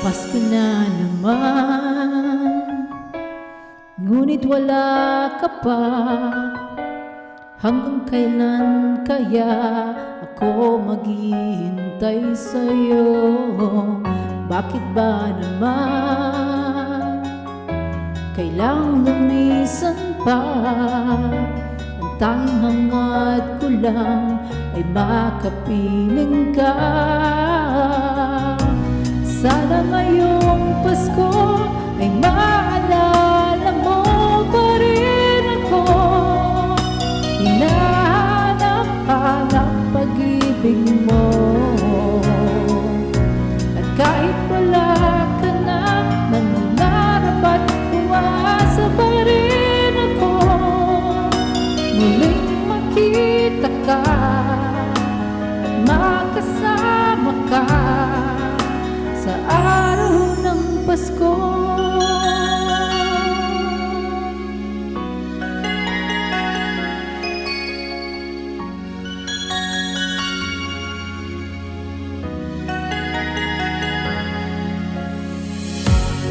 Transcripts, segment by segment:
Pasko na naman, ngunit wala ka pa. Hanggang kailan kaya ako maghihintay sa'yo? Bakit ba naman kailang lumisan pa? Ang tanging hangad ko lang ay makapiling ka. Sana ngayong Pasko ay maalala mo pa rin ako. Hinahanap-hanap pag-ibig mo. At kahit wala ka na, nangangarap at umaasa pa rin ako. Muling makita ka at makasama ka sa araw ng Pasko.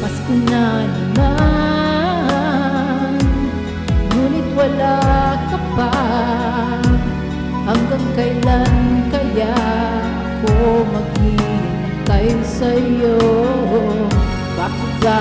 Pasko na naman, ngunit wala ka pa. Hanggang kailan kaya ako maghihintay sa'yo? Bakit ba